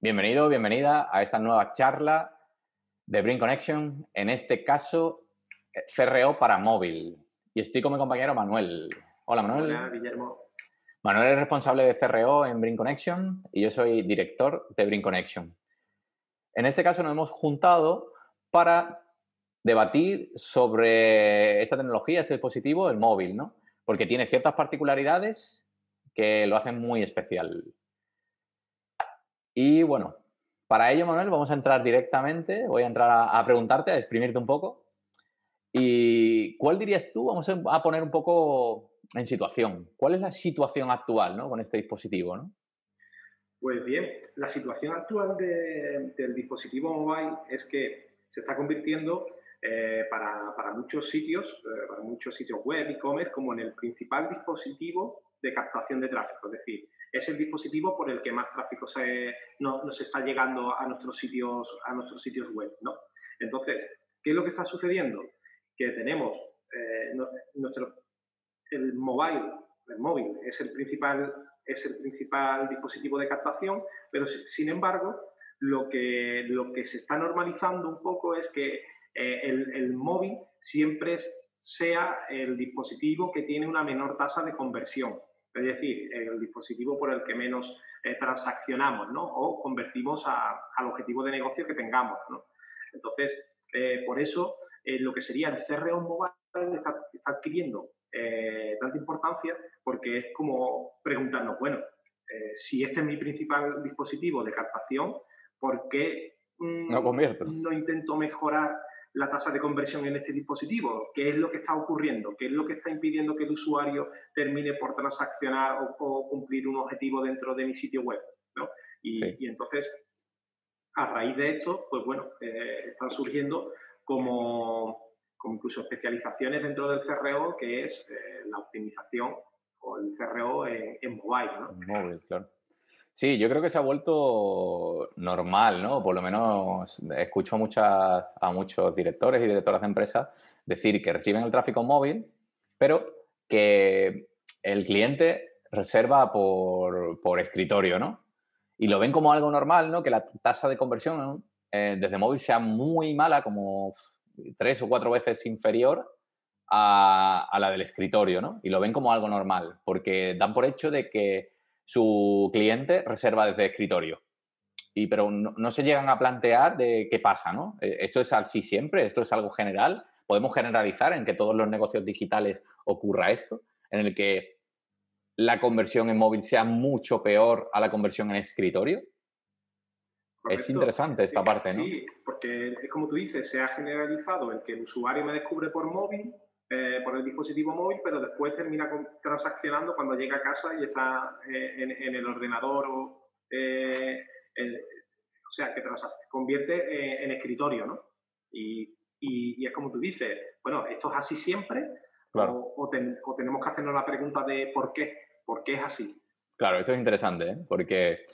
Bienvenido, bienvenida a esta nueva charla de Bring Connection, en este caso CRO para móvil. Y estoy con mi compañero Manuel. Hola Hola, Manuel. Guillermo. Manuel es responsable de CRO en Bring Connection y yo soy director de Bring Connection. En este caso nos hemos juntado para debatir sobre esta tecnología, este dispositivo, el móvil, ¿no? Porque tiene ciertas particularidades que lo hacen muy especial. Y bueno, para ello, Manuel, vamos a entrar directamente, voy a entrar a preguntarte, a exprimirte un poco. ¿Y cuál dirías tú? Vamos a poner un poco en situación. ¿Cuál es la situación actual, ¿no? Con este dispositivo, ¿no? Pues bien, la situación actual del dispositivo mobile es que se está convirtiendo para muchos sitios web, e-commerce, como en el principal dispositivo de captación de tráfico. Es decir, es el dispositivo por el que más tráfico nos está llegando a nuestros sitios web, ¿no? Entonces, ¿qué es lo que está sucediendo? Que tenemos nuestro, el móvil es el principal dispositivo de captación, pero sin embargo, lo que se está normalizando un poco es que el móvil siempre sea el dispositivo que tiene una menor tasa de conversión, es decir, el dispositivo por el que menos transaccionamos, ¿no? O convertimos al objetivo de negocio que tengamos, ¿no? Entonces, por eso, lo que sería el CRO mobile está adquiriendo tanta importancia porque es como preguntarnos, bueno, si este es mi principal dispositivo de captación, ¿por qué No convierto. no intento mejorar la tasa de conversión en este dispositivo? ¿Qué es lo que está ocurriendo? ¿Qué es lo que está impidiendo que el usuario termine por transaccionar o cumplir un objetivo dentro de mi sitio web? ¿No? Sí. Y entonces, a raíz de esto, pues bueno, están surgiendo como incluso especializaciones dentro del CRO, que es la optimización o el CRO en mobile, ¿no? Móvil, claro. Sí, yo creo que se ha vuelto normal, ¿no? Por lo menos escucho a muchos directores y directoras de empresas decir que reciben el tráfico móvil, pero que el cliente reserva por escritorio, ¿no? Y lo ven como algo normal, ¿no? Que la tasa de conversión, ¿no? Desde móvil sea muy mala, como 3 o 4 veces inferior a la del escritorio, ¿no? Y lo ven como algo normal, porque dan por hecho de que su cliente reserva desde escritorio. Pero no se llegan a plantear de qué pasa, ¿no? ¿Esto es así siempre? ¿Esto es algo general? ¿Podemos generalizar en que todos los negocios digitales ocurra esto? En el que la conversión en móvil sea mucho peor a la conversión en escritorio. Es Correcto. interesante esta parte, ¿no? Sí, porque es como tú dices, se ha generalizado el que el usuario me descubre por móvil, por el dispositivo móvil, pero después termina transaccionando cuando llega a casa y está en el ordenador el- o sea, que convierte en escritorio, ¿no? Y es como tú dices, bueno, ¿esto es así siempre? Claro. O tenemos que hacernos la pregunta de por qué es así? Claro, esto es interesante, ¿eh? Porque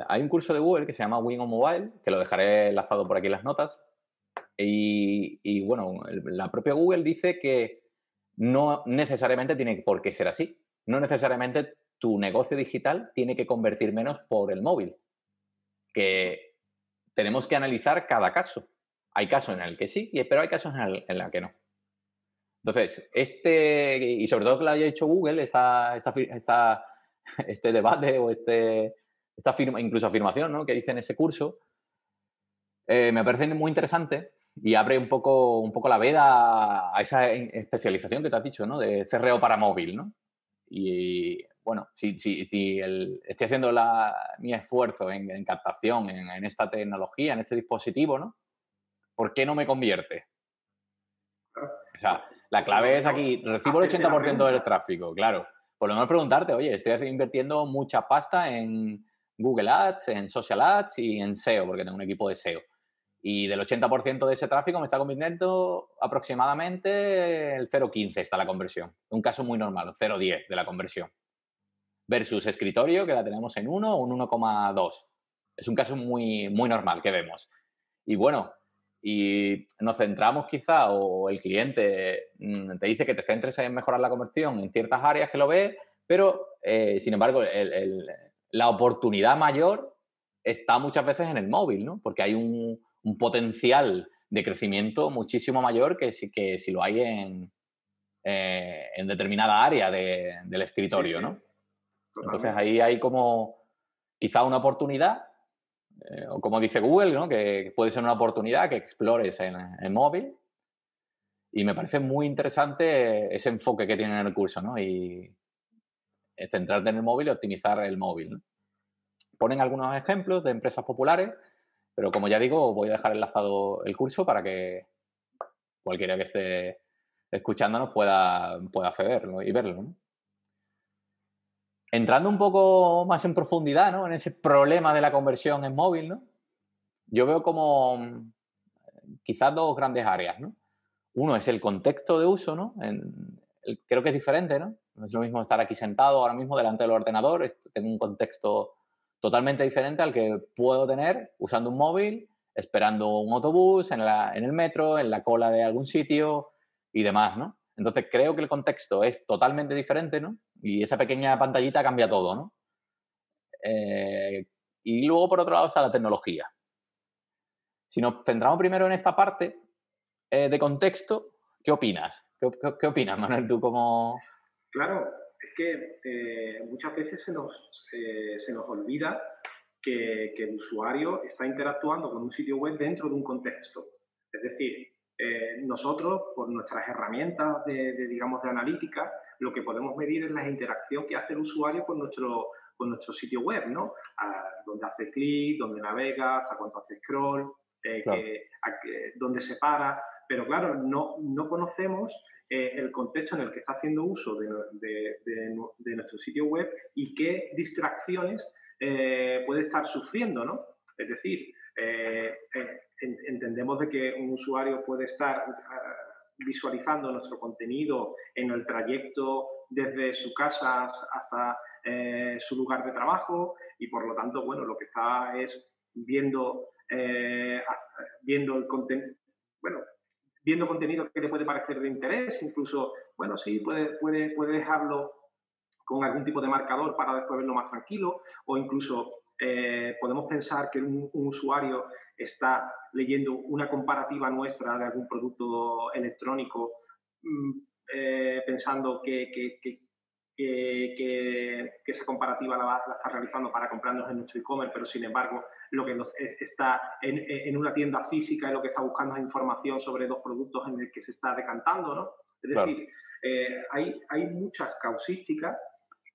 hay un curso de Google que se llama Win on Mobile, que lo dejaré enlazado por aquí en las notas. Y bueno, la propia Google dice que no necesariamente tiene por qué ser así. No necesariamente tu negocio digital tiene que convertir menos por el móvil. Que tenemos que analizar cada caso. Hay casos en el que sí, pero hay casos en los que no. Entonces, y sobre todo que lo haya hecho Google, este debate o incluso afirmación, ¿no? Que dice en ese curso, me parece muy interesante y abre un poco la veda a esa especialización que te has dicho, ¿no? De CRO para móvil, ¿no? Y bueno, si estoy haciendo mi esfuerzo en captación, en esta tecnología, en este dispositivo, ¿no? ¿Por qué no me convierte? O sea, la O por lo clave es menos aquí, recibo el hacerte la 80% del pregunta. tráfico, claro. Por lo menos preguntarte, oye, estoy invirtiendo mucha pasta en Google Ads, en Social Ads y en SEO, porque tengo un equipo de SEO. Y del 80% de ese tráfico me está convirtiendo aproximadamente el 0,15 está la conversión. Un caso muy normal, 0,10 de la conversión. Versus escritorio, que la tenemos en 1 o un 1,2. Es un caso muy, muy normal que vemos. Y bueno, y nos centramos quizá, o el cliente te dice que te centres en mejorar la conversión en ciertas áreas que lo ve, pero sin embargo la oportunidad mayor está muchas veces en el móvil, ¿no? Porque hay un potencial de crecimiento muchísimo mayor que si lo hay en determinada área del Sí, escritorio, sí, ¿no? Entonces totalmente. ahí hay como quizá una oportunidad, o como dice Google, ¿no? Que puede ser una oportunidad que explores en móvil. Y me parece muy interesante ese enfoque que tienen en el curso, ¿no? Y centrarte en el móvil y optimizar el móvil, ¿no? Ponen algunos ejemplos de empresas populares, pero como ya digo, voy a dejar enlazado el curso para que cualquiera que esté escuchándonos pueda accederlo y verlo, ¿no? Entrando un poco más en profundidad, ¿no? En ese problema de la conversión en móvil, ¿no? Yo veo como quizás dos grandes áreas, ¿no? Uno es el contexto de uso, ¿no? Creo que es diferente, ¿no? No es lo mismo estar aquí sentado ahora mismo delante del ordenador, tengo un contexto totalmente diferente al que puedo tener usando un móvil, esperando un autobús, en el metro, en la cola de algún sitio y demás, ¿no? Entonces creo que el contexto es totalmente diferente, ¿no? Y esa pequeña pantallita cambia todo, ¿no? Y luego, por otro lado, está la tecnología. Si nos centramos primero en esta parte de contexto, ¿qué opinas? ¿Qué opinas, Manuel, tú como... Claro, es que muchas veces se nos olvida que el usuario está interactuando con un sitio web dentro de un contexto. Es decir, nosotros, por nuestras herramientas digamos, de analítica, lo que podemos medir es la interacción que hace el usuario con nuestro sitio web, ¿no? Dónde hace clic, dónde navega, hasta cuánto hace scroll, Claro, dónde se para. Pero claro, no conocemos el contexto en el que está haciendo uso de nuestro sitio web y qué distracciones puede estar sufriendo, ¿no? Es decir, entendemos de que un usuario puede estar visualizando nuestro contenido en el trayecto desde su casa hasta su lugar de trabajo y por lo tanto, bueno, lo que está es viendo el contenido, bueno, viendo contenido que le puede parecer de interés, incluso, bueno, sí, puede dejarlo con algún tipo de marcador para después verlo más tranquilo, o incluso podemos pensar que un usuario está leyendo una comparativa nuestra de algún producto electrónico, pensando que esa comparativa la está realizando para comprarnos en nuestro e-commerce, pero sin embargo lo que está en una tienda física y lo que está buscando es información sobre dos productos en el que se está decantando, ¿no? Es claro. decir, hay muchas causísticas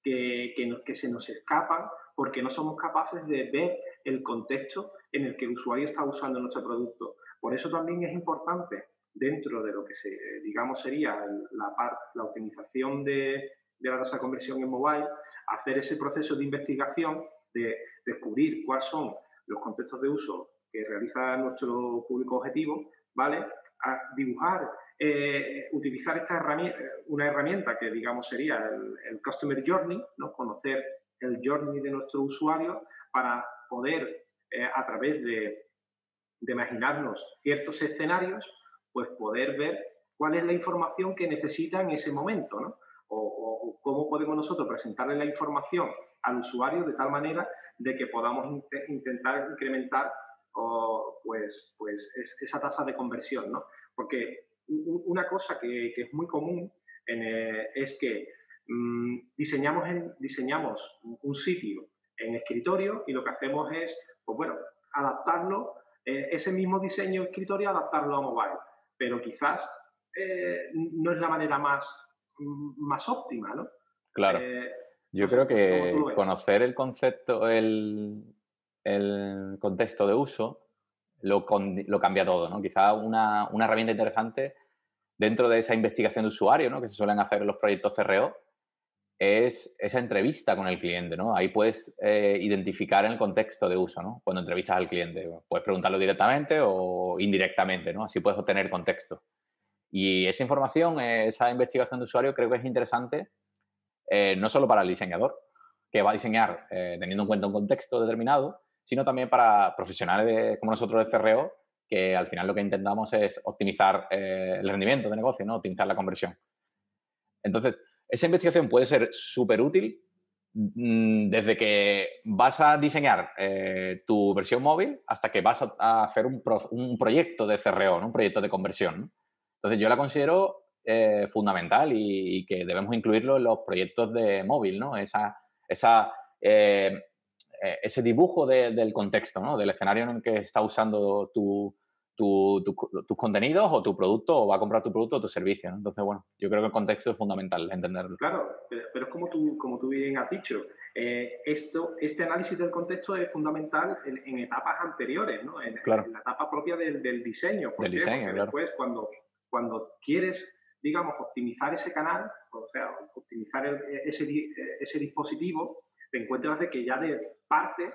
que se nos escapan porque no somos capaces de ver el contexto en el que el usuario está usando nuestro producto. Por eso también es importante, dentro de lo que digamos sería la optimización de la tasa de conversión en mobile, hacer ese proceso de investigación, de descubrir cuáles son los contextos de uso que realiza nuestro público objetivo, ¿vale? A dibujar, utilizar una herramienta que digamos sería el Customer Journey, ¿no? Conocer el journey de nuestro usuario para poder, a través de imaginarnos ciertos escenarios, pues poder ver cuál es la información que necesita en ese momento, ¿no? O cómo podemos nosotros presentarle la información al usuario de tal manera de que podamos intentar incrementar esa tasa de conversión, ¿no? Porque una cosa que es muy común es que diseñamos un sitio en escritorio y lo que hacemos es, pues bueno, adaptarlo, ese mismo diseño de escritorio, adaptarlo a mobile. Pero quizás no es la manera más óptima, ¿no? Claro. Yo creo No sé cómo tú lo que ves. conocer el concepto, el contexto de uso, lo cambia todo, ¿no? Quizá una herramienta interesante dentro de esa investigación de usuario, ¿no? Que se suelen hacer en los proyectos CRO, es esa entrevista con el cliente, ¿no? Ahí puedes identificar el contexto de uso, ¿no? Cuando entrevistas al cliente. Puedes preguntarlo directamente o indirectamente, ¿no? Así puedes obtener contexto. Y esa información, esa investigación de usuario, creo que es interesante no solo para el diseñador, que va a diseñar teniendo en cuenta un contexto determinado, sino también para profesionales como nosotros de CRO, que al final lo que intentamos es optimizar el rendimiento de negocio, ¿no? Optimizar la conversión. Entonces, esa investigación puede ser súper útil desde que vas a diseñar tu versión móvil hasta que vas a hacer un proyecto de CRO, ¿no? Un proyecto de conversión, ¿no? Entonces yo la considero fundamental y que debemos incluirlo en los proyectos de móvil, ¿no? Esa, eh, ese dibujo del contexto, ¿no? Del escenario en el que está usando tus contenidos o tu producto, o va a comprar tu producto o tu servicio, ¿no? Entonces, bueno, yo creo que el contexto es fundamental entenderlo. Claro, pero es como tú bien has dicho, este análisis del contexto es fundamental en etapas anteriores, ¿no? En Claro, la etapa propia del diseño. ¿Por del qué? diseño, Porque claro. después cuando quieres, digamos, optimizar ese canal, o sea, optimizar ese dispositivo, te encuentras de que ya de parte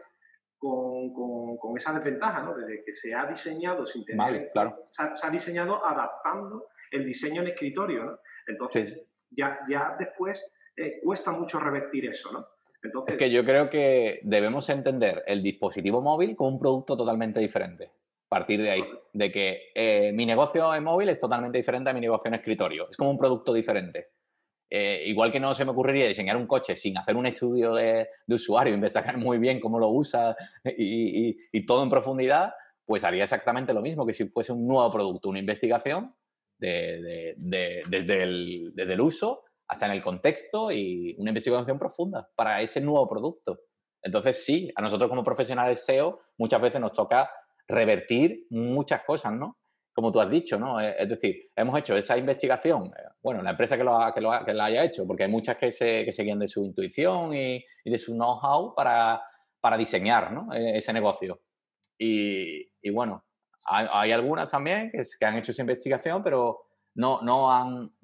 con esa desventaja, ¿no? Desde que se ha diseñado sin tener Vale, claro. se ha diseñado adaptando el diseño en escritorio, ¿no? Sí, sí. Entonces, ya después cuesta mucho revertir eso, ¿no? Es que Entonces, yo creo que debemos entender el dispositivo móvil como un producto totalmente diferente. Partir de ahí, correcto, de que mi negocio en móvil es totalmente diferente a mi negocio en escritorio. Es como un producto diferente. Igual que no se me ocurriría diseñar un coche sin hacer un estudio de usuario, investigar muy bien cómo lo usa y todo en profundidad, pues haría exactamente lo mismo que si fuese un nuevo producto, una investigación desde el uso hasta en el contexto y una investigación profunda para ese nuevo producto. Entonces, sí, a nosotros como profesionales SEO muchas veces nos toca revertir muchas cosas, ¿no? Como tú has dicho, ¿no? Es decir, hemos hecho esa investigación, bueno, la empresa que la haya hecho, porque hay muchas que se guían de su intuición y de su know-how para diseñar, ¿no? Ese negocio. Y bueno, hay algunas también que han hecho esa investigación, pero no han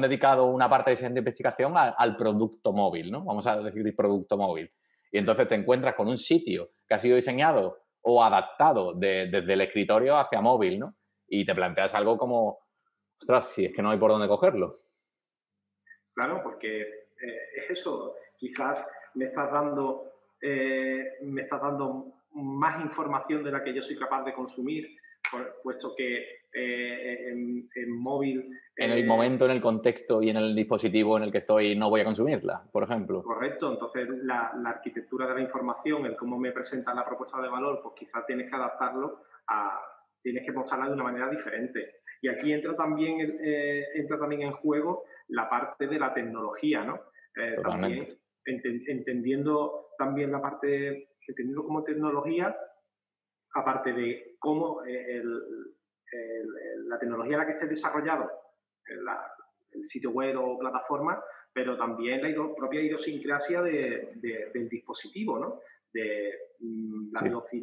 dedicado una parte de esa investigación al producto móvil, ¿no? Vamos a decir producto móvil. Y entonces te encuentras con un sitio que ha sido diseñado o adaptado desde el escritorio hacia móvil, ¿no? Y te planteas algo como, ostras, si es que no hay por dónde cogerlo. claro, porque es eso, quizás me estás dando más información de la que yo soy capaz de consumir, puesto que en móvil En el momento, en el contexto y en el dispositivo en el que estoy, no voy a consumirla, por ejemplo. correcto, entonces la arquitectura de la información, el cómo me presenta la propuesta de valor, pues quizás tienes que adaptarlo tienes que mostrarla de una manera diferente. Y aquí entra también en juego la parte de la tecnología, ¿no? También Totalmente. entendiendo también entendiendo como tecnología, aparte de cómo la tecnología en la que esté desarrollado, el sitio web o plataforma, pero también la propia idiosincrasia del dispositivo, ¿no? De Sí,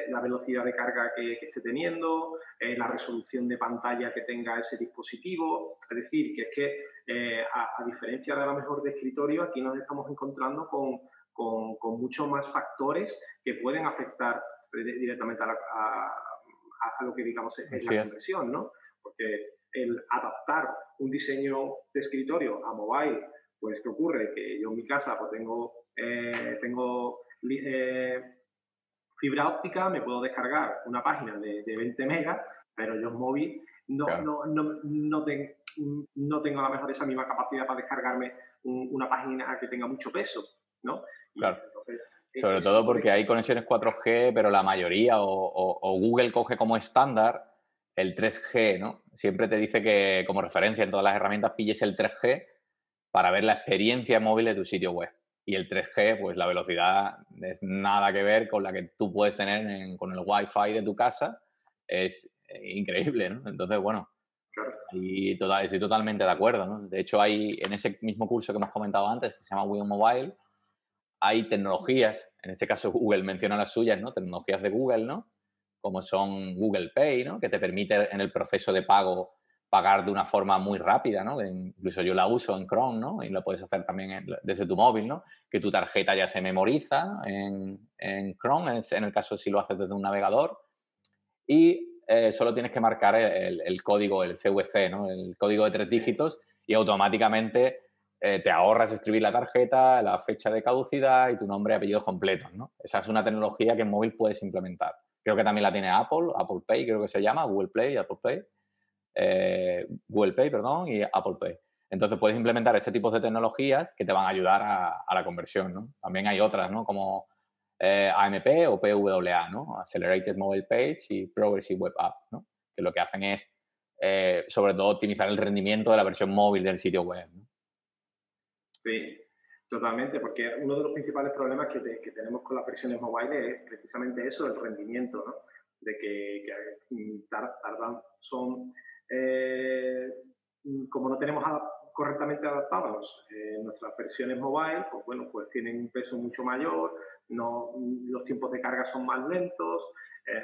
la velocidad de carga que esté teniendo, la resolución de pantalla que tenga ese dispositivo. Es decir, que es que a diferencia de a lo mejor de escritorio, aquí nos estamos encontrando con muchos más factores que pueden afectar directamente a lo que digamos es así la es. conversión, ¿no? Porque el adaptar un diseño de escritorio a mobile, pues ¿qué ocurre? Que yo en mi casa pues tengo fibra óptica, me puedo descargar una página de 20 megas, pero yo en móvil Claro, no tengo a lo mejor esa misma capacidad para descargarme una página que tenga mucho peso, ¿no? Y claro. entonces, Sobre ese todo tipo de... porque hay conexiones 4G, pero la mayoría, o Google coge como estándar el 3G, ¿no? Siempre te dice que como referencia en todas las herramientas pilles el 3G para ver la experiencia móvil de tu sitio web. Y el 3G, pues la velocidad es nada que ver con la que tú puedes tener con el Wi-Fi de tu casa. Es increíble, ¿no? Entonces, bueno, Claro, estoy totalmente de acuerdo, ¿no? De hecho, hay en ese mismo curso que hemos comentado antes, que se llama Wii Mobile, hay tecnologías, en este caso Google menciona las suyas, ¿no? Tecnologías de Google, ¿no? Como son Google Pay, ¿no? Que te permite en el proceso de pago pagar de una forma muy rápida, ¿no? Incluso yo la uso en Chrome, ¿no? Y lo puedes hacer también desde tu móvil, ¿no? Que tu tarjeta ya se memoriza en Chrome, en el caso si lo haces desde un navegador, y solo tienes que marcar el código, el CVC, ¿no? El código de 3 dígitos y automáticamente te ahorras escribir la tarjeta, la fecha de caducidad y tu nombre y apellidos completos, ¿no? Esa es una tecnología que en móvil puedes implementar. Creo que también la tiene Apple Pay, creo que se llama, Google Play, Apple Pay, Google Pay, perdón, y Apple Pay. Entonces puedes implementar ese tipo de tecnologías que te van a ayudar a la conversión, ¿no? También hay otras, ¿no? Como AMP o PWA, ¿no? Accelerated Mobile Page y Progressive Web App, ¿no? Que lo que hacen es, sobre todo, optimizar el rendimiento de la versión móvil del sitio web, ¿no? Sí, totalmente, porque uno de los principales problemas que tenemos con las versiones móviles es precisamente eso, el rendimiento, ¿no? De que tardan, son, como no tenemos correctamente adaptados nuestras versiones móviles, pues bueno, pues tienen un peso mucho mayor, no, los tiempos de carga son más lentos,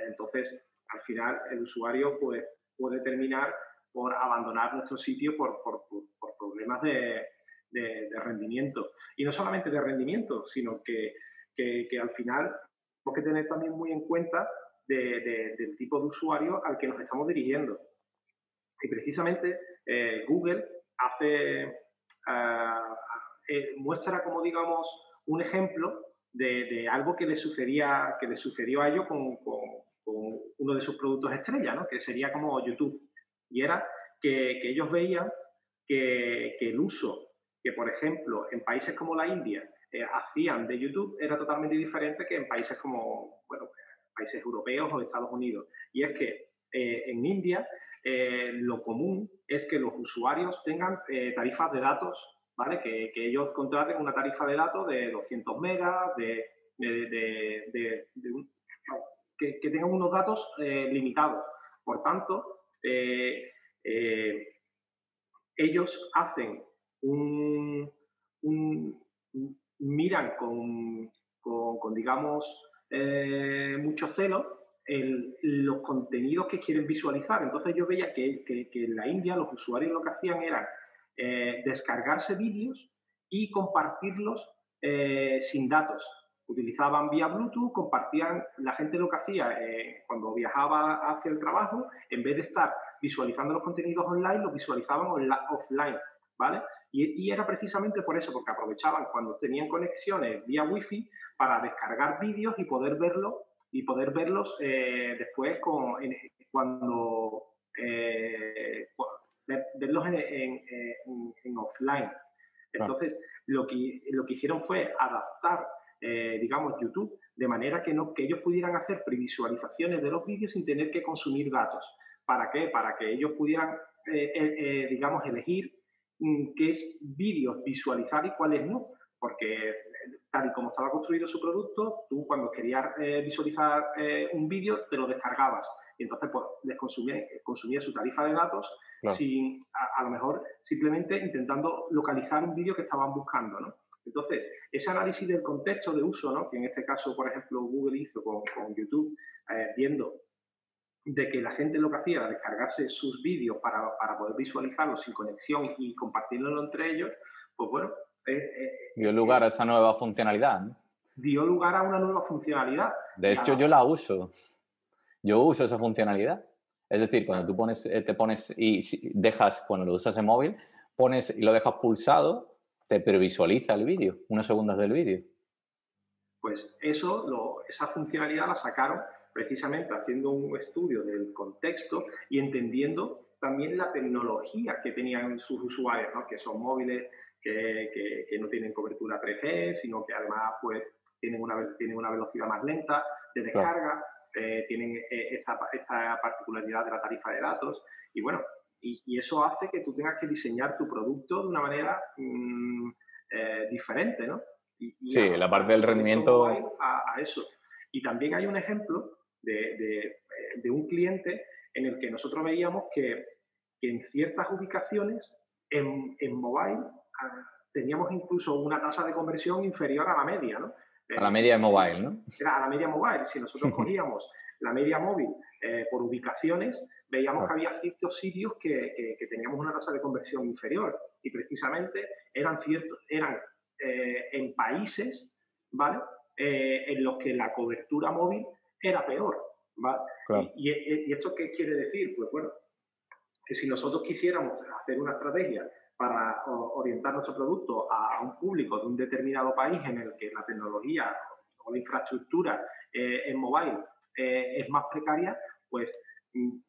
entonces al final el usuario pues, puede terminar por abandonar nuestro sitio por problemas de rendimiento. Y no solamente de rendimiento, sino que al final tenemos que tener también muy en cuenta del tipo de usuario al que nos estamos dirigiendo. Y precisamente Google muestra como, digamos, un ejemplo de algo que le sucedió a ellos con uno de sus productos estrella, ¿no? Que sería como YouTube. Y era que ellos veían que el uso que, por ejemplo, en países como la India hacían de YouTube era totalmente diferente que en países como, bueno, países europeos o Estados Unidos. Y es que en India lo común es que los usuarios tengan tarifas de datos, ¿vale? Que ellos contraten una tarifa de datos de 200 megas, que tengan unos datos limitados. Por tanto, ellos hacen miran digamos, mucho celo los contenidos que quieren visualizar. Entonces yo veía que en la India los usuarios lo que hacían era descargarse vídeos y compartirlos sin datos. Utilizaban vía Bluetooth, compartían, la gente lo que hacía cuando viajaba hacia el trabajo, en vez de estar visualizando los contenidos online, los visualizaban offline, ¿vale? Y era precisamente por eso, porque aprovechaban cuando tenían conexiones vía Wi-Fi para descargar vídeos y poder verlos después cuando verlos en offline. Entonces, lo que hicieron fue adaptar, digamos, YouTube de manera que ellos pudieran hacer previsualizaciones de los vídeos sin tener que consumir datos. ¿Para qué? Para que ellos pudieran, digamos, elegir qué es vídeos visualizar y cuáles no. Porque tal y como estaba construido su producto, tú cuando querías visualizar un vídeo te lo descargabas y entonces pues les consumía su tarifa de datos, claro, sin a lo mejor simplemente intentando localizar un vídeo que estaban buscando, ¿no? Entonces, ese análisis del contexto de uso, ¿no? Que en este caso, por ejemplo, Google hizo con YouTube, viendo de que la gente lo que hacía era descargarse sus vídeos para poder visualizarlos sin conexión y compartirlo entre ellos, pues bueno, dio lugar a esa nueva funcionalidad, ¿no? Dio lugar a una nueva funcionalidad. De hecho, yo la uso. Yo uso esa funcionalidad. Es decir, cuando tú te pones y dejas, cuando lo usas en móvil, pones y lo dejas pulsado, te previsualiza el vídeo, unos segundos del vídeo. Pues esa funcionalidad la sacaron precisamente haciendo un estudio del contexto y entendiendo también la tecnología que tenían sus usuarios, ¿no? Que son móviles que no tienen cobertura 3G, sino que además pues, tienen una velocidad más lenta de descarga, tienen esta particularidad de la tarifa de datos y bueno, y eso hace que tú tengas que diseñar tu producto de una manera diferente, ¿no? Sí, la parte del rendimiento a eso. Y también hay un ejemplo de un cliente en el que nosotros veíamos que en ciertas ubicaciones en mobile teníamos incluso una tasa de conversión inferior a la media, ¿no? A la media de mobile, ¿no? Era a la media mobile. Si nosotros cogíamos la media móvil por ubicaciones, veíamos que había ciertos sitios que teníamos una tasa de conversión inferior y precisamente eran en países, ¿vale? En los que la cobertura móvil era peor, ¿vale? Claro. ¿Y esto qué quiere decir? Pues bueno, que si nosotros quisiéramos hacer una estrategia para orientar nuestro producto a un público de un determinado país en el que la tecnología o la infraestructura en mobile es más precaria, pues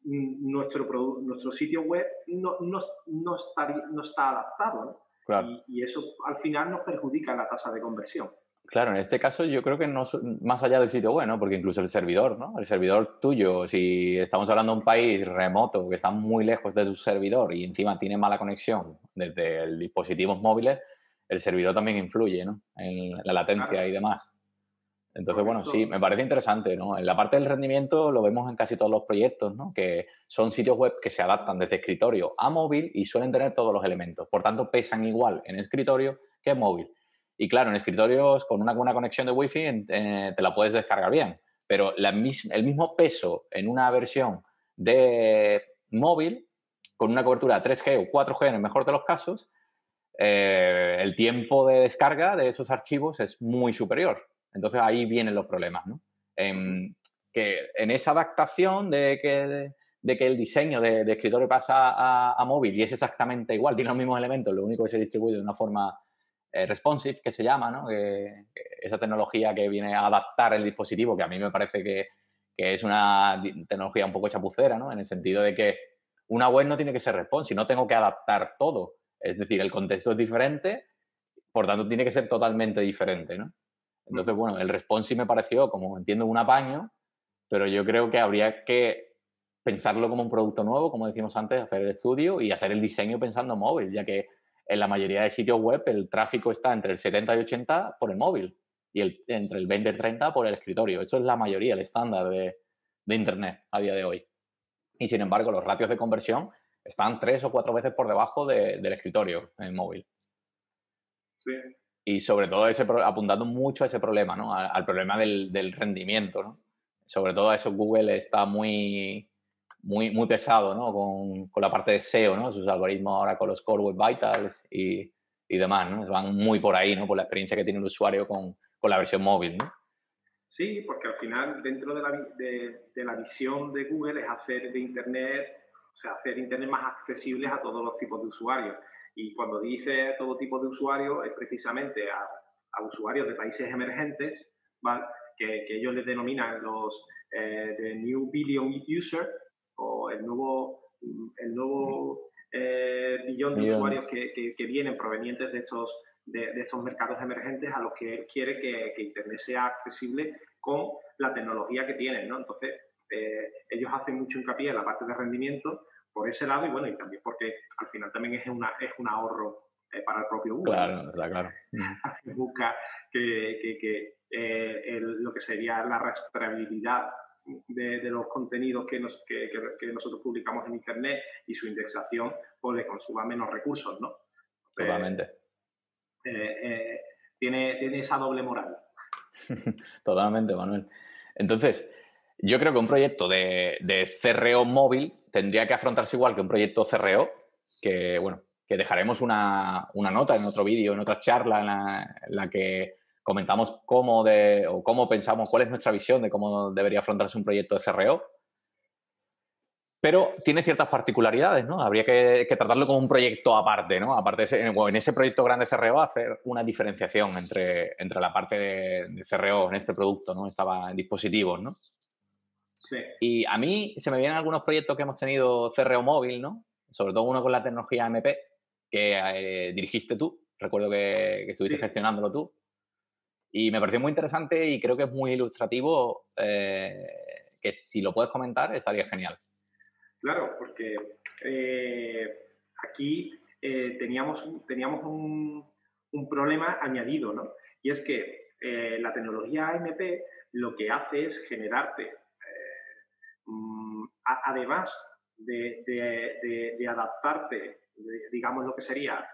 nuestro sitio web no está adaptado, ¿no? Claro. Y eso al final nos perjudica la tasa de conversión. Claro, en este caso yo creo que no más allá del sitio web, ¿no? Porque incluso el servidor, ¿no? El servidor tuyo, si estamos hablando de un país remoto que está muy lejos de su servidor y encima tiene mala conexión desde el dispositivos móviles, el servidor también influye, ¿no? En la latencia Claro, y demás. Entonces, bueno, sí, correcto. me parece interesante, ¿no? En la parte del rendimiento lo vemos en casi todos los proyectos, ¿no? Que son sitios web que se adaptan desde escritorio a móvil y suelen tener todos los elementos. Por tanto, pesan igual en escritorio que en móvil. Y claro, en escritorios con una buena conexión de Wi-Fi te la puedes descargar bien. Pero el mismo peso en una versión de móvil, con una cobertura 3G o 4G en el mejor de los casos, el tiempo de descarga de esos archivos es muy superior. Entonces ahí vienen los problemas, ¿no? Ujú. Que en esa adaptación de que el diseño de escritorio pasa a móvil y es exactamente igual, tiene los mismos elementos, lo único que se distribuye de una forma responsive, que se llama, ¿no? Que esa tecnología que viene a adaptar el dispositivo, que a mí me parece que es una tecnología un poco chapucera, ¿no? En el sentido de que una web no tiene que ser responsive, no tengo que adaptar todo. Es decir, el contexto es diferente, por tanto tiene que ser totalmente diferente, ¿no? Entonces, Ujú. bueno, el responsive me pareció, como entiendo, un apaño, pero yo creo que habría que pensarlo como un producto nuevo, como decimos antes, hacer el estudio y hacer el diseño pensando en móvil, ya que en la mayoría de sitios web el tráfico está entre el 70 y 80 por el móvil y entre el 20 y el 30 por el escritorio. Eso es la mayoría, el estándar de Internet a día de hoy. Y sin embargo, los ratios de conversión están 3 o 4 veces por debajo del escritorio en móvil. Sí. Y sobre todo apuntando mucho a ese problema, ¿no? Al problema del rendimiento, ¿no? Sobre todo eso Google está muy pesado, ¿no? Con la parte de SEO, ¿no? Sus algoritmos ahora con los Core Web Vitals y demás, ¿no? Van muy por ahí, ¿no? Por la experiencia que tiene el usuario con la versión móvil, ¿no? Sí, porque al final, dentro de la visión de Google, es hacer de Internet, o sea, hacer Internet más accesible a todos los tipos de usuarios. Y cuando dice todo tipo de usuarios, es precisamente a usuarios de países emergentes, ¿vale? Que ellos les denominan los the New Billion User, o el nuevo billón de usuarios Millones. que vienen provenientes de estos mercados emergentes, a los que él quiere que Internet sea accesible con la tecnología que tienen, ¿no? Entonces, ellos hacen mucho hincapié en la parte de rendimiento por ese lado y bueno, y también porque al final también es un ahorro para el propio Google, ¿no? Claro, está claro. Busca lo que sería la rastreabilidad de los contenidos que nosotros publicamos en Internet y su indexación, pues le consuma menos recursos, ¿no? Entonces, Totalmente. eh, tiene esa doble moral. Totalmente, Manuel. Entonces, yo creo que un proyecto de CRO móvil tendría que afrontarse igual que un proyecto CRO, que, bueno, que dejaremos una nota en otro vídeo, en otra charla en la que comentamos cómo pensamos, cuál es nuestra visión de cómo debería afrontarse un proyecto de CRO, pero tiene ciertas particularidades, ¿no? Habría que tratarlo como un proyecto aparte, ¿no? Aparte en ese proyecto grande CRO, hacer una diferenciación entre la parte de CRO en este producto, ¿no? Estaba en dispositivos, ¿no? Sí, Y a mí se me vienen algunos proyectos que hemos tenido CRO móvil, ¿no? Sobre todo uno con la tecnología MP, que dirigiste tú. Recuerdo que estuviste sí, gestionándolo tú. Y me pareció muy interesante y creo que es muy ilustrativo, que si lo puedes comentar estaría genial. claro, porque aquí teníamos un problema añadido, ¿no? Y es que la tecnología AMP lo que hace es generarte, además de adaptarte, digamos lo que sería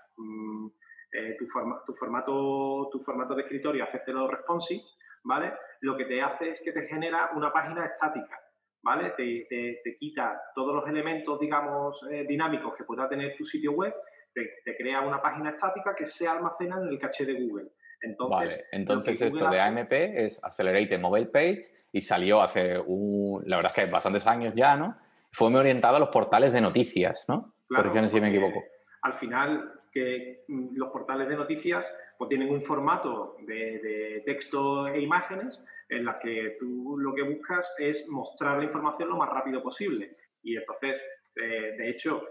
tu formato de escritorio, hacértelo responsive, ¿vale? Lo que te hace es que te genera una página estática, ¿vale? Te quita todos los elementos, digamos, dinámicos que pueda tener tu sitio web, te crea una página estática que se almacena en el caché de Google. Vale, Entonces, lo que entonces Google esto de hace, AMP es Accelerated Mobile Page y salió la verdad es que bastantes años ya, ¿no? Fue muy orientado a los portales de noticias, ¿no? claro, Corrígeme si me porque equivoco. al final que los portales de noticias pues tienen un formato de texto e imágenes en las que tú lo que buscas es mostrar la información lo más rápido posible. Y entonces, de hecho,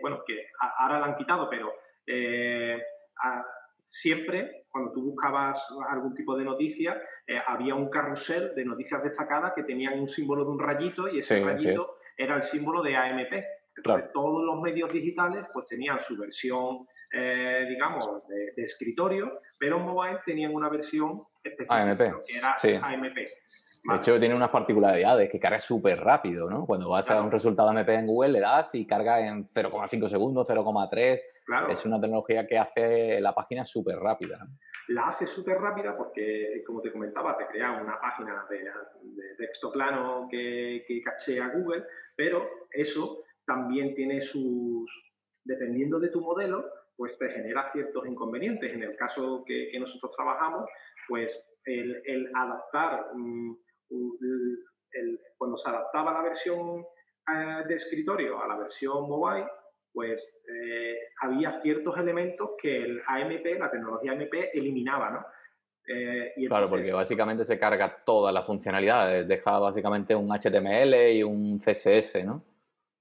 bueno, que ahora la han quitado, pero a, siempre, cuando tú buscabas algún tipo de noticia, había un carrusel de noticias destacadas que tenían un símbolo de un rayito y ese Sí, así es. rayito era el símbolo de AMP. Entonces, Claro. todos los medios digitales pues tenían su versión, digamos, de escritorio, pero mobile tenían una versión específica, AMP, ¿no? Que era sí. AMP. De Vale, hecho, tiene unas particularidades que carga súper rápido, ¿no? Cuando vas a un claro, resultado MP en Google, le das y carga en 0,5 segundos, 0,3. Es claro. una tecnología que hace la página súper rápida, ¿no? La hace súper rápida porque, como te comentaba, te crea una página de texto plano que cachea Google, pero eso también tiene dependiendo de tu modelo, pues te genera ciertos inconvenientes. En el caso que nosotros trabajamos, pues el adaptar, cuando se adaptaba la versión de escritorio a la versión mobile, pues había ciertos elementos que el AMP, la tecnología AMP, eliminaba, ¿no? Y Claro, porque entonces, básicamente se carga todas las funcionalidades. Deja básicamente un HTML y un CSS, ¿no?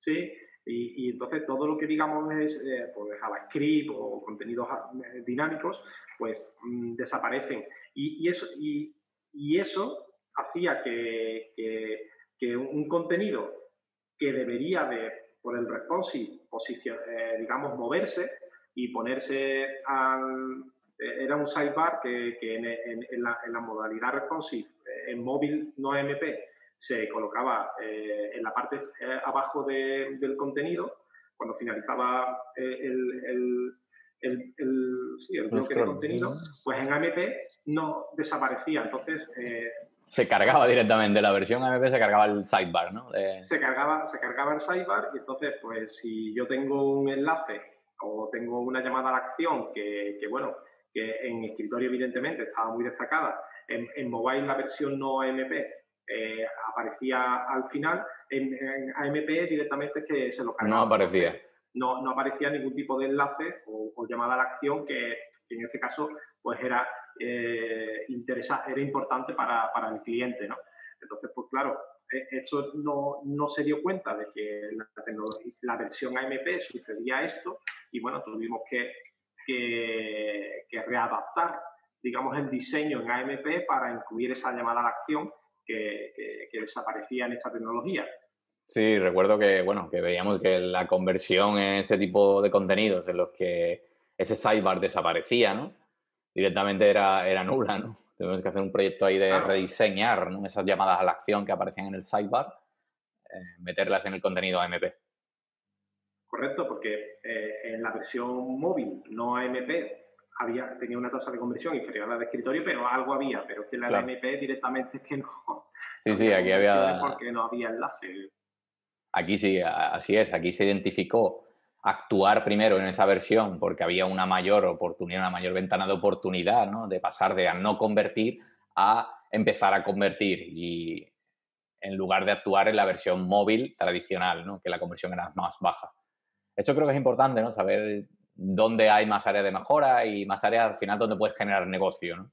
sí, y entonces todo lo que digamos es pues JavaScript o contenidos dinámicos, pues desaparecen. Y eso hacía que un contenido que debería de, por el responsive, digamos, moverse y ponerse era un sidebar que en la modalidad responsive, en móvil no AMP, se colocaba en la parte abajo del contenido, cuando finalizaba el Un bloque de scroll. contenido, pues en AMP no desaparecía. Entonces, Se cargaba bueno, directamente. La versión AMP se cargaba el sidebar, ¿no? se cargaba el sidebar y entonces, pues si yo tengo un enlace o tengo una llamada a la acción bueno, que en escritorio evidentemente estaba muy destacada, en mobile la versión no AMP aparecía al final, en AMP directamente es que se lo No cargaba, entonces aparecía. no aparecía ningún tipo de enlace o llamada a la acción que en este caso pues era, era importante para el cliente, ¿no? Entonces, pues claro, esto no se dio cuenta de que la versión AMP sucedía esto y bueno, tuvimos que readaptar, digamos, el diseño en AMP para incluir esa llamada a la acción que desaparecía en esta tecnología. Sí, recuerdo que, bueno, que veíamos que la conversión en ese tipo de contenidos en los que ese sidebar desaparecía, ¿no? Directamente era nula, ¿no? Tenemos que hacer un proyecto ahí de Claro, rediseñar, ¿no? Esas llamadas a la acción que aparecían en el sidebar, meterlas en el contenido AMP. correcto, porque en la versión móvil, no AMP, tenía una tasa de conversión inferior a la de escritorio, pero algo había, pero es que la de Claro. AMP directamente es que no Sí, sí, había aquí conversiones había. porque no había enlace. Aquí sí, así es. Aquí se identificó actuar primero en esa versión porque había una mayor oportunidad, una mayor ventana de oportunidad, ¿no? De pasar de a no convertir a empezar a convertir y en lugar de actuar en la versión móvil tradicional, ¿no? Que la conversión era más baja. Eso creo que es importante, ¿no? Saber dónde hay más áreas de mejora y más áreas al final donde puedes generar negocio, ¿no?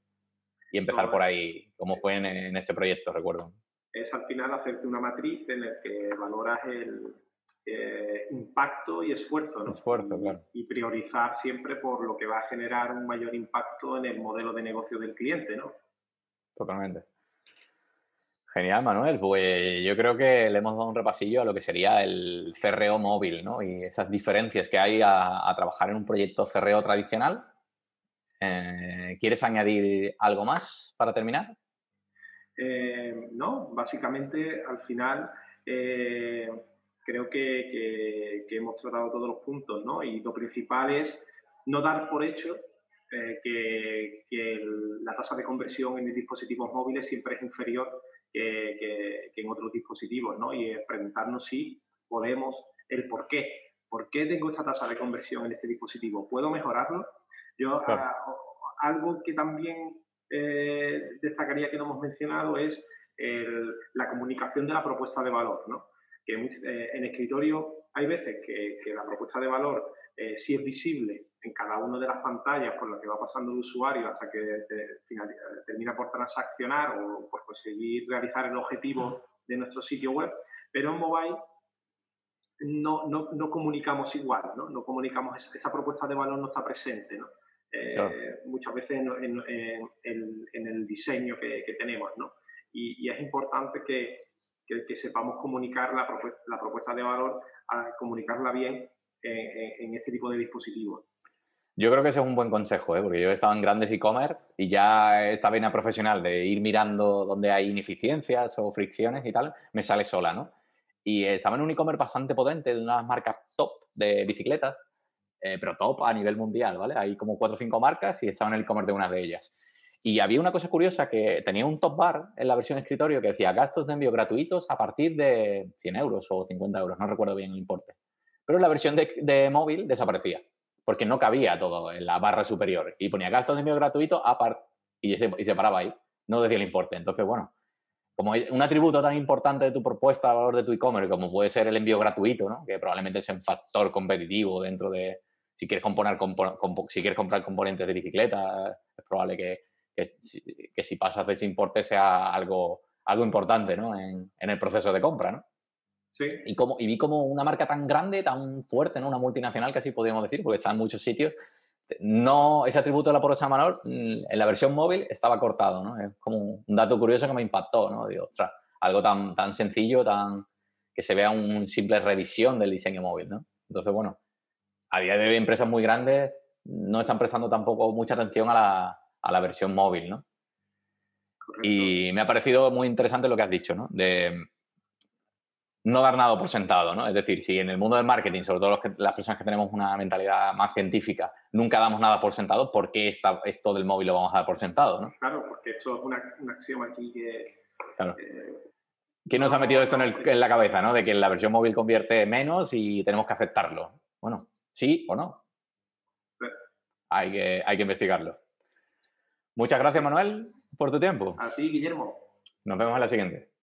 Y empezar Eso por ahí, como fue en este proyecto, recuerdo. es al final hacerte una matriz en la que valoras el impacto y esfuerzo, ¿no? Esfuerzo, claro. Y priorizar siempre por lo que va a generar un mayor impacto en el modelo de negocio del cliente, ¿no? Totalmente. Genial, Manuel. Pues yo creo que le hemos dado un repasillo a lo que sería el CRO móvil, ¿no? Y esas diferencias que hay a trabajar en un proyecto CRO tradicional. ¿Quieres añadir algo más para terminar? No, básicamente al final eh, creo que hemos tratado todos los puntos, ¿no? Y lo principal es no dar por hecho la tasa de conversión en dispositivos móviles siempre es inferior que en otros dispositivos, ¿no? Y preguntarnos si podemos, el por qué. ¿Por qué tengo esta tasa de conversión en este dispositivo? ¿Puedo mejorarlo? Yo, Claro. algo que también destacaría que no hemos mencionado es la comunicación de la propuesta de valor, ¿no? Que en escritorio hay veces que la propuesta de valor sí es visible en cada una de las pantallas por las que va pasando el usuario hasta que termina por transaccionar o por conseguir realizar el objetivo de nuestro sitio web, pero en mobile no comunicamos igual, ¿no? No comunicamos, esa propuesta de valor no está presente, ¿no? Claro. Muchas veces en el diseño que tenemos, ¿no? Y es importante que sepamos comunicar la propuesta de valor, comunicarla bien en este tipo de dispositivos. Yo creo que ese es un buen consejo, ¿eh? Porque yo he estado en grandes e-commerce y ya esta vena profesional de ir mirando dónde hay ineficiencias o fricciones y tal, me sale sola, ¿no? Y estaba en un e-commerce bastante potente de unas marcas top de bicicletas, pero top a nivel mundial, ¿vale? Hay como 4 o 5 marcas y estaba en el e-commerce de una de ellas. Y había una cosa curiosa que tenía un top bar en la versión escritorio que decía gastos de envío gratuitos a partir de 100 euros o 50 euros, no recuerdo bien el importe. Pero en la versión de móvil desaparecía porque no cabía todo en la barra superior. Y ponía gastos de envío gratuito y se paraba ahí. No decía el importe. Entonces, bueno, como un atributo tan importante de tu propuesta de valor de tu e-commerce como puede ser el envío gratuito, ¿no? Que probablemente es un factor competitivo dentro de si quieres, si quieres comprar componentes de bicicleta, es probable que si pasas de ese importe sea algo importante, ¿no? En el proceso de compra, ¿no? Sí, Y vi como una marca tan grande, tan fuerte, ¿no? Una multinacional, casi podríamos decir, porque está en muchos sitios. No, ese atributo de la pobreza menor en la versión móvil estaba cortado, ¿no? Es como un dato curioso que me impactó, ¿no? Digo, ostras, algo tan sencillo, que se vea un simple revisión del diseño móvil, ¿no? Entonces, bueno, a día de hoy empresas muy grandes no están prestando tampoco mucha atención a la versión móvil, ¿no? correcto. Y me ha parecido muy interesante lo que has dicho, ¿no? De no dar nada por sentado, ¿no? Es decir, si en el mundo del marketing, sobre todo las personas que tenemos una mentalidad más científica, nunca damos nada por sentado, ¿por qué esto del móvil lo vamos a dar por sentado, ¿no? Claro, porque esto es un axioma aquí que Claro. eh, ¿Quién nos ha metido esto no, en la cabeza, ¿no? De que la versión móvil convierte menos y tenemos que aceptarlo. Bueno, sí o no. Hay que investigarlo. Muchas gracias, sí. Manuel, por tu tiempo. A ti, Guillermo. Nos vemos en la siguiente.